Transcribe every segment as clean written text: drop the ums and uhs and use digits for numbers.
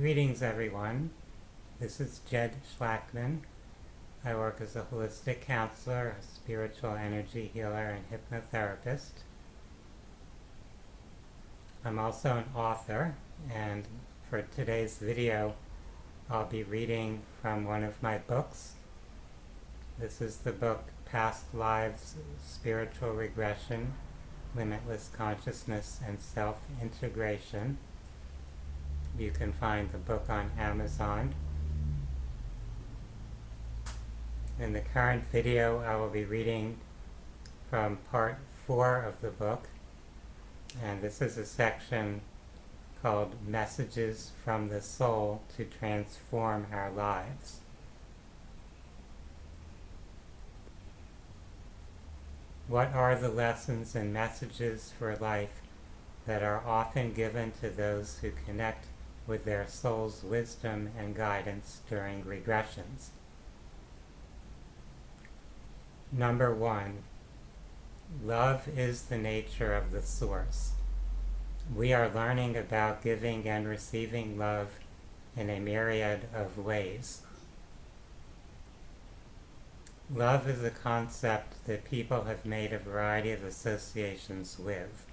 Greetings, everyone. This is Jed Shlackman. I work as a holistic counselor, a spiritual energy healer, and hypnotherapist. I'm also an author, and for today's video, I'll be reading from one of my books. This is the book Past Lives, Spiritual Regression, Limitless Consciousness, and Self-Integration. You can find the book on Amazon. In the current video, I will be reading from part 4 of the book, and this is a section called Messages from the Soul to Transform Our Lives. What are the lessons and messages for life that are often given to those who connect with their soul's wisdom and guidance during regressions? Number 1. Love is the nature of the source. We are learning about giving and receiving love in a myriad of ways. Love is a concept that people have made a variety of associations with.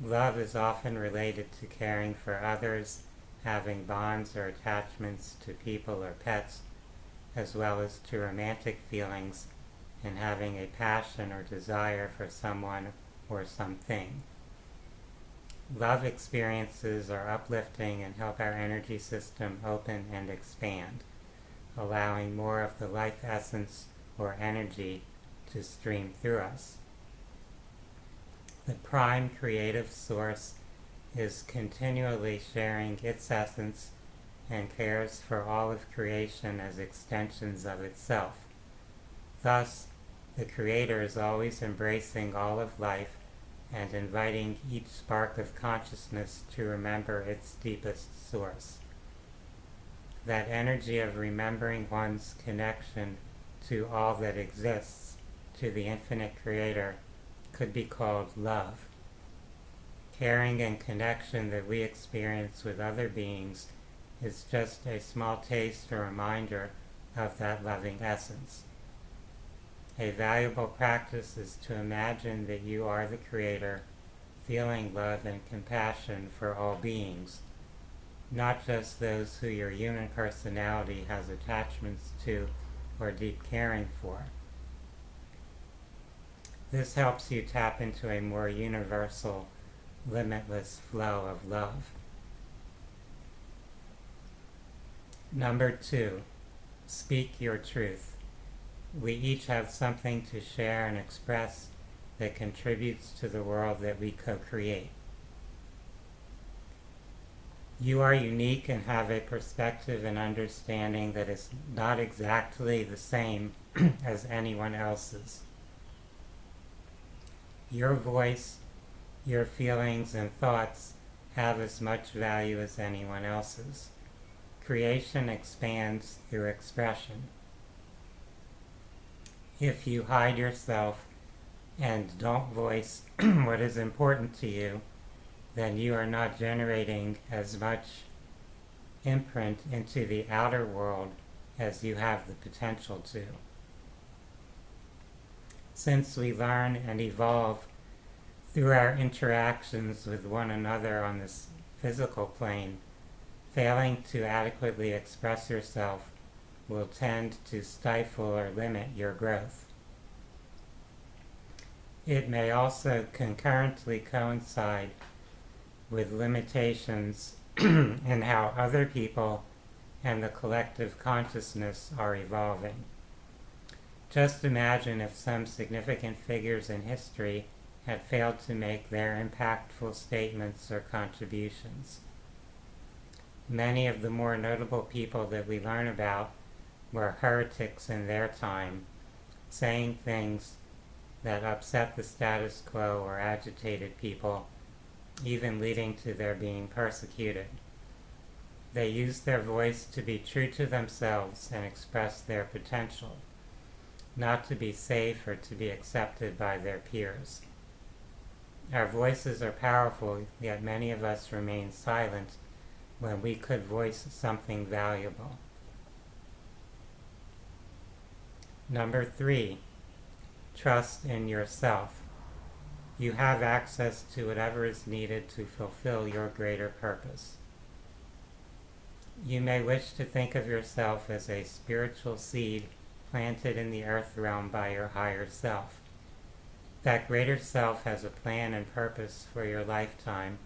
Love is often related to caring for others, having bonds or attachments to people or pets, as well as to romantic feelings and having a passion or desire for someone or something. Love experiences are uplifting and help our energy system open and expand, allowing more of the life essence or energy to stream through us. The prime creative source is continually sharing its essence and cares for all of creation as extensions of itself. Thus, the Creator is always embracing all of life and inviting each spark of consciousness to remember its deepest source. That energy of remembering one's connection to all that exists, to the infinite Creator, could be called love. Caring and connection that we experience with other beings is just a small taste or reminder of that loving essence. A valuable practice is to imagine that you are the Creator, feeling love and compassion for all beings, not just those who your human personality has attachments to or deep caring for. This helps you tap into a more universal, limitless flow of love. Number 2, speak your truth. We each have something to share and express that contributes to the world that we co-create. You are unique and have a perspective and understanding that is not exactly the same as anyone else's. Your voice, your feelings and thoughts have as much value as anyone else's. Creation expands through expression. If you hide yourself and don't voice what is important to you, then you are not generating as much imprint into the outer world as you have the potential to. Since we learn and evolve through our interactions with one another on this physical plane, failing to adequately express yourself will tend to stifle or limit your growth. It may also concurrently coincide with limitations in how other people and the collective consciousness are evolving. Just imagine if some significant figures in history had failed to make their impactful statements or contributions. Many of the more notable people that we learn about were heretics in their time, saying things that upset the status quo or agitated people, even leading to their being persecuted. They used their voice to be true to themselves and express their potential, not to be safe or to be accepted by their peers. Our voices are powerful, yet many of us remain silent when we could voice something valuable. Number 3, trust in yourself. You have access to whatever is needed to fulfill your greater purpose. You may wish to think of yourself as a spiritual seed planted in the earth realm by your higher self. That greater self has a plan and purpose for your lifetime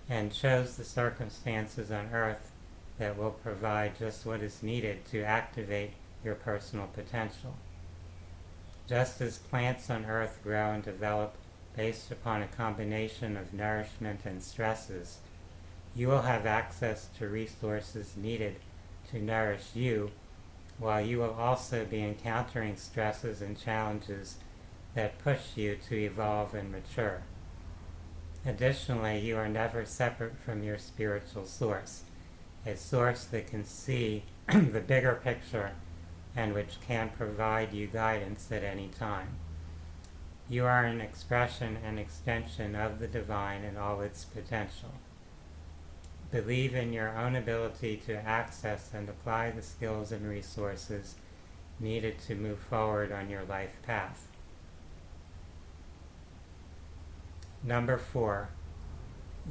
and chose the circumstances on earth that will provide just what is needed to activate your personal potential. Just as plants on earth grow and develop based upon a combination of nourishment and stresses, you will have access to resources needed to nourish you, while you will also be encountering stresses and challenges that push you to evolve and mature. Additionally, you are never separate from your spiritual source, a source that can see the bigger picture and which can provide you guidance at any time. You are an expression and extension of the divine and all its potential. Believe in your own ability to access and apply the skills and resources needed to move forward on your life path. Number 4,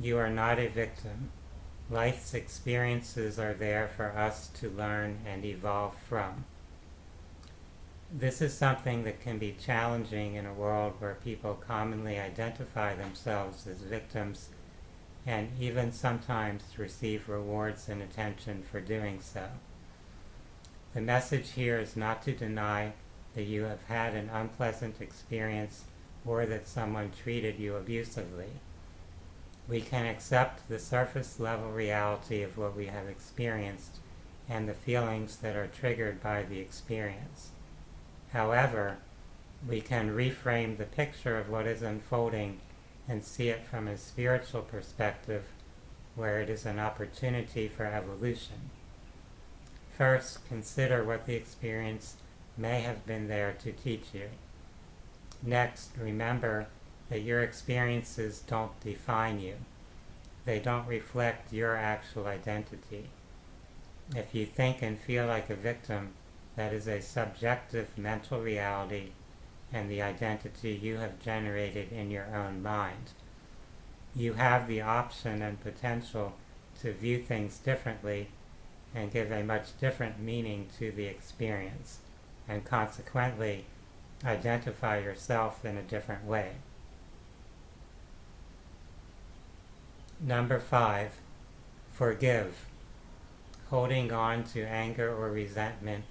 you are not a victim. Life's experiences are there for us to learn and evolve from. This is something that can be challenging in a world where people commonly identify themselves as victims and even sometimes receive rewards and attention for doing so. The message here is not to deny that you have had an unpleasant experience or that someone treated you abusively. We can accept the surface level reality of what we have experienced and the feelings that are triggered by the experience. However, we can reframe the picture of what is unfolding and see it from a spiritual perspective where it is an opportunity for evolution. First, consider what the experience may have been there to teach you. Next, remember that your experiences don't define you. They don't reflect your actual identity. If you think and feel like a victim, that is a subjective mental reality and the identity you have generated in your own mind. You have the option and potential to view things differently and give a much different meaning to the experience, and consequently identify yourself in a different way. Number 5, forgive. Holding on to anger or resentment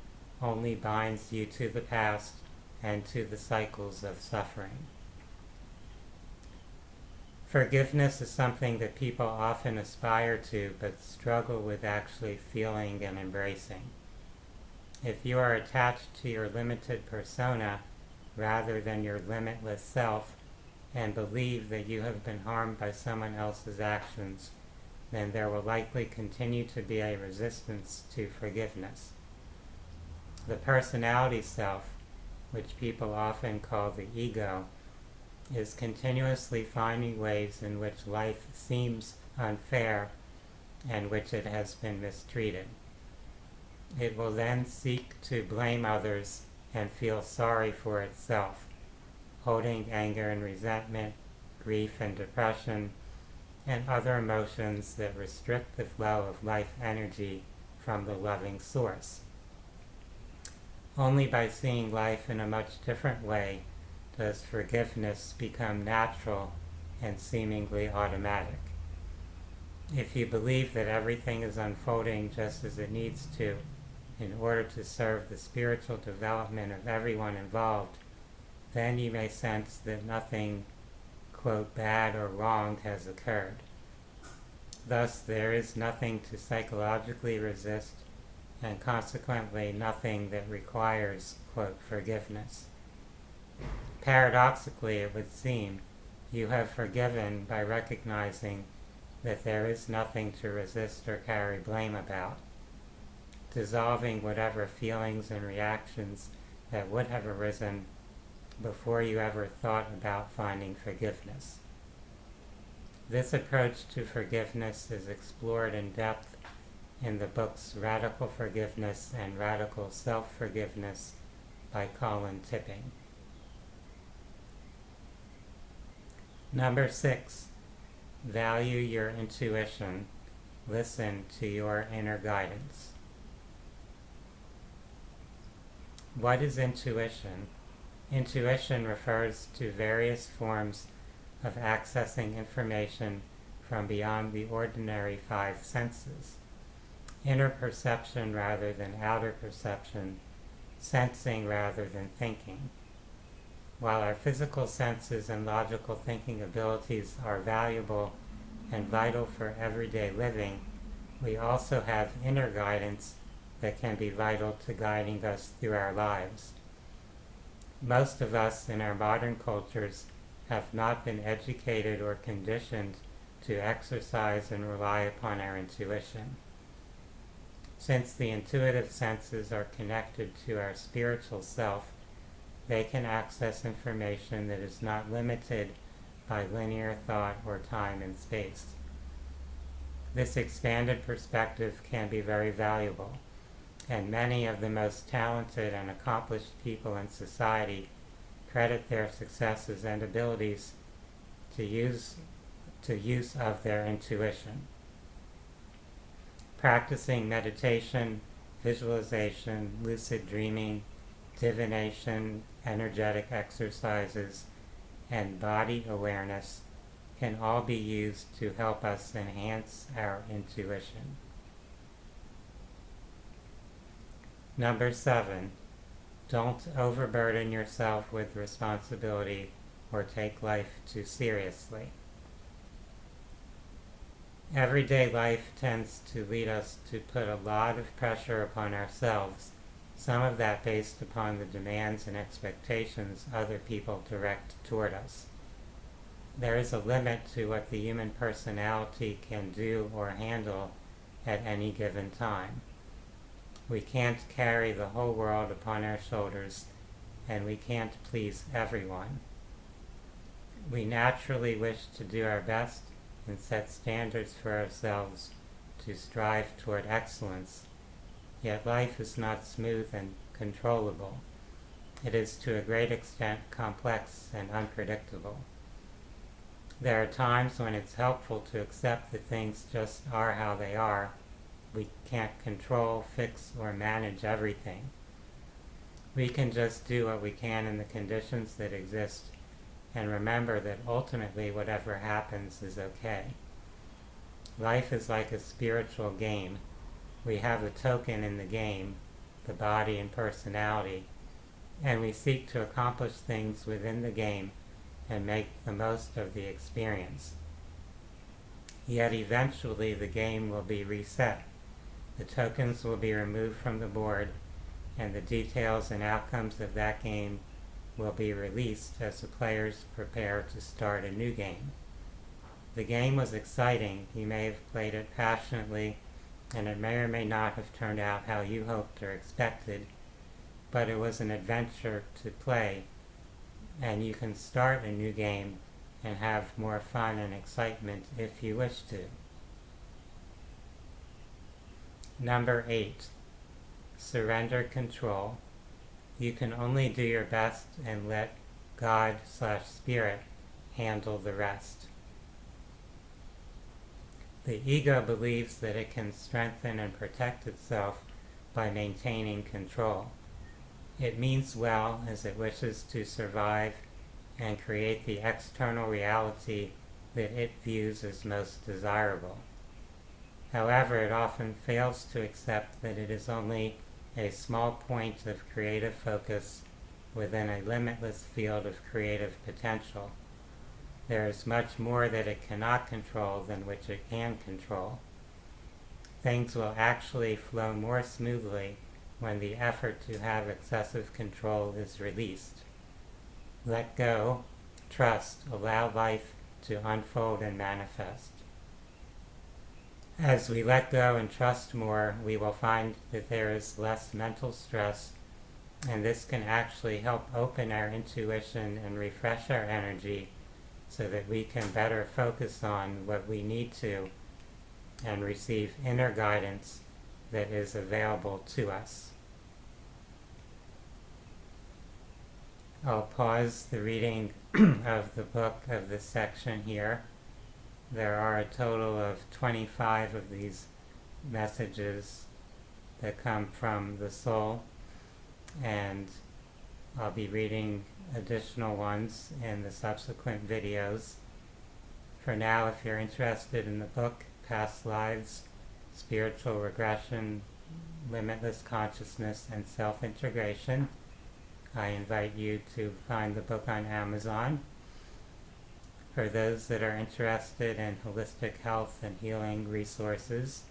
only binds you to the past and to the cycles of suffering. Forgiveness is something that people often aspire to but struggle with actually feeling and embracing. If you are attached to your limited persona rather than your limitless self and believe that you have been harmed by someone else's actions, then there will likely continue to be a resistance to forgiveness. The personality self, which people often call the ego, is continuously finding ways in which life seems unfair and which it has been mistreated. It will then seek to blame others and feel sorry for itself, holding anger and resentment, grief and depression, and other emotions that restrict the flow of life energy from the loving source. Only by seeing life in a much different way does forgiveness become natural and seemingly automatic. If you believe that everything is unfolding just as it needs to in order to serve the spiritual development of everyone involved, then you may sense that nothing, quote, bad or wrong has occurred. Thus, there is nothing to psychologically resist, and consequently nothing that requires, quote, forgiveness. Paradoxically, it would seem, you have forgiven by recognizing that there is nothing to resist or carry blame about, dissolving whatever feelings and reactions that would have arisen before you ever thought about finding forgiveness. This approach to forgiveness is explored in depth in the books Radical Forgiveness and Radical Self-Forgiveness by Colin Tipping. Number 6, value your intuition. Listen to your inner guidance. What is intuition? Intuition refers to various forms of accessing information from beyond the ordinary 5 senses. Inner perception rather than outer perception, sensing rather than thinking. While our physical senses and logical thinking abilities are valuable and vital for everyday living, we also have inner guidance that can be vital to guiding us through our lives. Most of us in our modern cultures have not been educated or conditioned to exercise and rely upon our intuition. Since the intuitive senses are connected to our spiritual self, they can access information that is not limited by linear thought or time and space. This expanded perspective can be very valuable, and many of the most talented and accomplished people in society credit their successes and abilities to use of their intuition. Practicing meditation, visualization, lucid dreaming, divination, energetic exercises, and body awareness can all be used to help us enhance our intuition. Number 7, don't overburden yourself with responsibility or take life too seriously. Everyday life tends to lead us to put a lot of pressure upon ourselves, some of that based upon the demands and expectations other people direct toward us. There is a limit to what the human personality can do or handle at any given time. We can't carry the whole world upon our shoulders, and we can't please everyone. We naturally wish to do our best and set standards for ourselves to strive toward excellence, yet life is not smooth and controllable. It is to a great extent complex and unpredictable. There are times when it's helpful to accept that things just are how they are. We can't control, fix, or manage everything. We can just do what we can in the conditions that exist and remember that ultimately whatever happens is okay. Life is like a spiritual game. We have a token in the game, the body and personality, and we seek to accomplish things within the game and make the most of the experience. Yet eventually the game will be reset. The tokens will be removed from the board, and the details and outcomes of that game will be released as the players prepare to start a new game. The game was exciting. You may have played it passionately, and it may or may not have turned out how you hoped or expected, but it was an adventure to play, and you can start a new game and have more fun and excitement if you wish to. Number 8, surrender control. You can only do your best and let God/Spirit handle the rest. The ego believes that it can strengthen and protect itself by maintaining control. It means well as it wishes to survive and create the external reality that it views as most desirable. However, it often fails to accept that it is only a small point of creative focus within a limitless field of creative potential. There is much more that it cannot control than which it can control. Things will actually flow more smoothly when the effort to have excessive control is released. Let go, trust, allow life to unfold and manifest. As we let go and trust more, we will find that there is less mental stress, and this can actually help open our intuition and refresh our energy so that we can better focus on what we need to and receive inner guidance that is available to us. I'll pause the reading of the book of this section here. There are a total of 25 of these messages that come from the soul, and I'll be reading additional ones in the subsequent videos. For now, if you're interested in the book, Past Lives, Spiritual Regression, Limitless Consciousness, and Self-Integration, I invite you to find the book on Amazon. For those that are interested in holistic health and healing resources,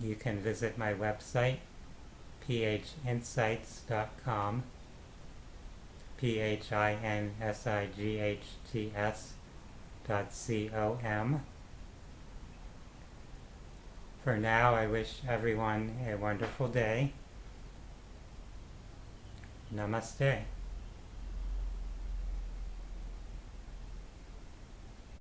you can visit my website, phinsights.com, phinsights.com. For now, I wish everyone a wonderful day. Namaste.